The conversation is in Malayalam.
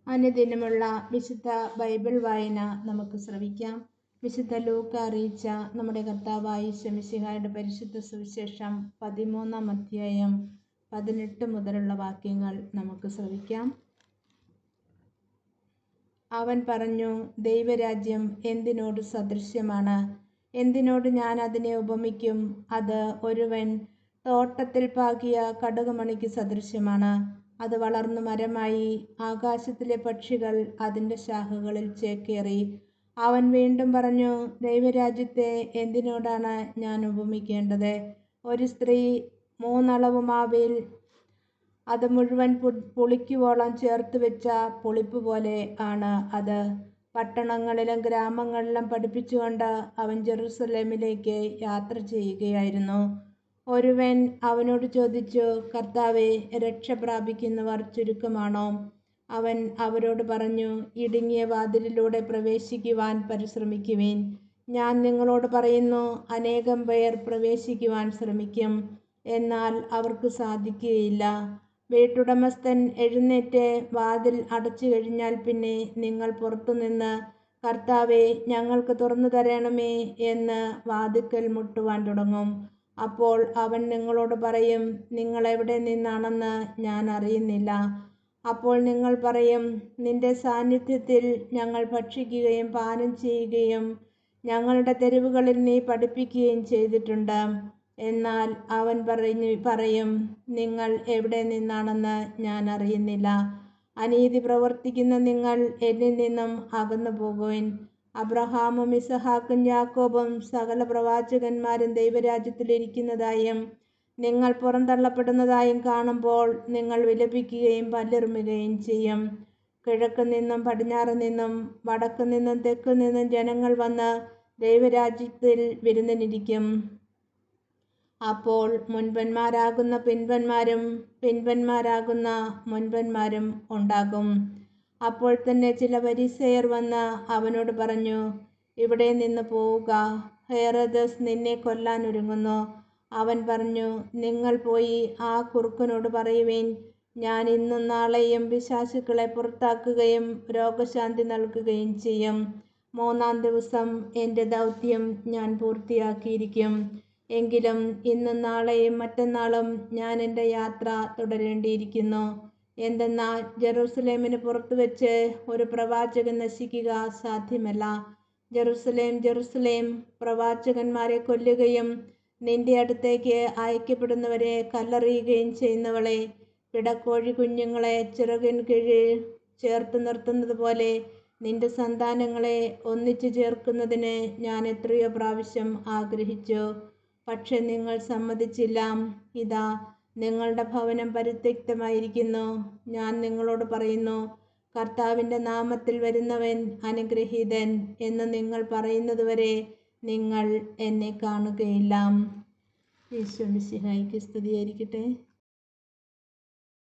അനുദിനമുള്ള വിശുദ്ധ ബൈബിൾ വായന നമുക്ക് ശ്രവിക്കാം. വിശുദ്ധ ലൂക്ക അറിയിച്ച നമ്മുടെ കർത്താവായ ഈശോ മിശിഹായുടെ പരിശുദ്ധ സുവിശേഷം 13-ാം അധ്യായം 18 മുതലുള്ള വാക്യങ്ങൾ നമുക്ക് ശ്രവിക്കാം. അവൻ പറഞ്ഞു, ദൈവരാജ്യം എന്തിനോട് സദൃശ്യമാണ്? എന്തിനോട് ഞാൻ അതിനെ ഉപമിക്കും? അത് ഒരുവൻ തോട്ടത്തിൽ പാകിയ കടുകുമണിക്ക് സദൃശ്യമാണ്. അത് വളർന്നു മരമായി, ആകാശത്തിലെ പക്ഷികൾ അതിൻ്റെ ശാഖകളിൽ ചേക്കേറി. അവൻ വീണ്ടും പറഞ്ഞു, ദൈവരാജ്യത്തെ എന്തിനോടാണ് ഞാൻ ഉപമിക്കേണ്ടത്? ഒരു സ്ത്രീ 3 അളവ് മാവിൽ അത് മുഴുവൻ പുളിക്കുവോളം ചേർത്ത് വെച്ച പുളിപ്പ് പോലെ ആണ് അത്. പട്ടണങ്ങളിലും ഗ്രാമങ്ങളിലും പഠിപ്പിച്ചുകൊണ്ട് അവൻ ജെറുസലേമിലേക്ക് യാത്ര ചെയ്യുകയായിരുന്നു. ഒരുവൻ അവനോട് ചോദിച്ചു, കർത്താവേ, രക്ഷ പ്രാപിക്കുന്നവർ ചുരുക്കമാണോ? അവൻ അവരോട് പറഞ്ഞു, ഇടുങ്ങിയ വാതിലിലൂടെ പ്രവേശിക്കുവാൻ പരിശ്രമിക്കുവിൻ. ഞാൻ നിങ്ങളോട് പറയുന്നു, അനേകം പേർ പ്രവേശിക്കുവാൻ ശ്രമിക്കും, എന്നാൽ അവർക്ക് സാധിക്കുകയില്ല. വീട്ടുടമസ്ഥൻ എഴുന്നേറ്റ് വാതിൽ അടച്ചു കഴിഞ്ഞാൽ പിന്നെ നിങ്ങൾ പുറത്തുനിന്ന്, കർത്താവേ, ഞങ്ങൾക്ക് തുറന്നു തരണമേ എന്ന് വാതിൽക്കൽ മുട്ടുവാൻ തുടങ്ങും. അപ്പോൾ അവൻ നിങ്ങളോട് പറയും, നിങ്ങൾ എവിടെ നിന്നാണെന്ന് ഞാൻ അറിയുന്നില്ല. അപ്പോൾ നിങ്ങൾ പറയും, നിന്റെ സാന്നിധ്യത്തിൽ ഞങ്ങൾ ഭക്ഷിക്കുകയും പാനം ചെയ്യുകയും ഞങ്ങളുടെ തെരുവുകളിൽ നീ പഠിപ്പിക്കുകയും ചെയ്തിട്ടുണ്ട്. എന്നാൽ അവൻ പറയും, നിങ്ങൾ എവിടെ നിന്നാണെന്ന് ഞാൻ അറിയുന്നില്ല. അനീതി പ്രവർത്തിക്കുന്ന നിങ്ങൾ എന്നിൽ നിന്നും അകന്നു പോകുവിൻ. അബ്രഹാമും ഇസഹാക്കും യാക്കോബും സകല പ്രവാചകന്മാരും ദൈവരാജ്യത്തിലിരിക്കുന്നതായും നിങ്ങൾ പുറന്തള്ളപ്പെടുന്നതായും കാണുമ്പോൾ നിങ്ങൾ വിലപിക്കുകയും പല്ലിറുമുകയും ചെയ്യും. കിഴക്ക് നിന്നും പടിഞ്ഞാറ് നിന്നും വടക്ക് നിന്നും തെക്ക് നിന്നും ജനങ്ങൾ വന്ന് ദൈവരാജ്യത്തിൽ വിരുന്നിനിരിക്കും. അപ്പോൾ മുൻപന്മാരാകുന്ന പിൻപന്മാരും പിൻപന്മാരാകുന്ന മുൻപന്മാരും ഉണ്ടാകും. അപ്പോൾ തന്നെ ചില ഫരിസേയർ വന്ന് അവനോട് പറഞ്ഞു, ഇവിടെ നിന്ന് പോവുക, ഹേറോദസ് നിന്നെ കൊല്ലാൻ ഒരുങ്ങുന്നു. അവൻ പറഞ്ഞു, നിങ്ങൾ പോയി ആ കുറുക്കനോട് പറയുവിൻ, ഞാൻ ഇന്നും നാളെയും പിശാചുക്കളെ പുറത്താക്കുകയും രോഗശാന്തി നൽകുകയും ചെയ്യും. 3-ാം ദിവസം എൻ്റെ ദൗത്യം ഞാൻ പൂർത്തിയാക്കിയിരിക്കും. എങ്കിലും ഇന്നും നാളെയും മറ്റന്നാളും ഞാൻ എൻ്റെ യാത്ര തുടരേണ്ടിയിരിക്കുന്നു. എന്തെന്നാൽ ജെറുസലേമിന് പുറത്തു വെച്ച് ഒരു പ്രവാചകൻ നശിക്കുക സാധ്യമല്ല. ജെറുസലേം, ജെറുസലേം, പ്രവാചകന്മാരെ കൊല്ലുകയും നിന്റെ അടുത്തേക്ക് അയക്കപ്പെടുന്നവരെ കല്ലെറിയുകയും ചെയ്യുന്നവളെ, പിടക്കോഴി കുഞ്ഞുങ്ങളെ ചിറകിൻ കീഴിൽ ചേർത്ത് നിർത്തുന്നത് പോലെ നിന്റെ സന്താനങ്ങളെ ഒന്നിച്ചു ചേർക്കുന്നതിന് ഞാൻ എത്രയോ പ്രാവശ്യം ആഗ്രഹിച്ചു, പക്ഷെ നിങ്ങൾ സമ്മതിച്ചില്ല. ഇതാ, നിങ്ങളുടെ ഭവനം പരിത്യക്തമായിരിക്കുന്നു. ഞാൻ നിങ്ങളോട് പറയുന്നു, കർത്താവിൻ്റെ നാമത്തിൽ വരുന്നവൻ അനുഗ്രഹീതൻ എന്ന് നിങ്ങൾ പറയുന്നതുവരെ നിങ്ങൾ എന്നെ കാണുകയില്ല. ഈശോ മിശിഹായ്ക്ക് സ്തുതിയായിരിക്കട്ടെ.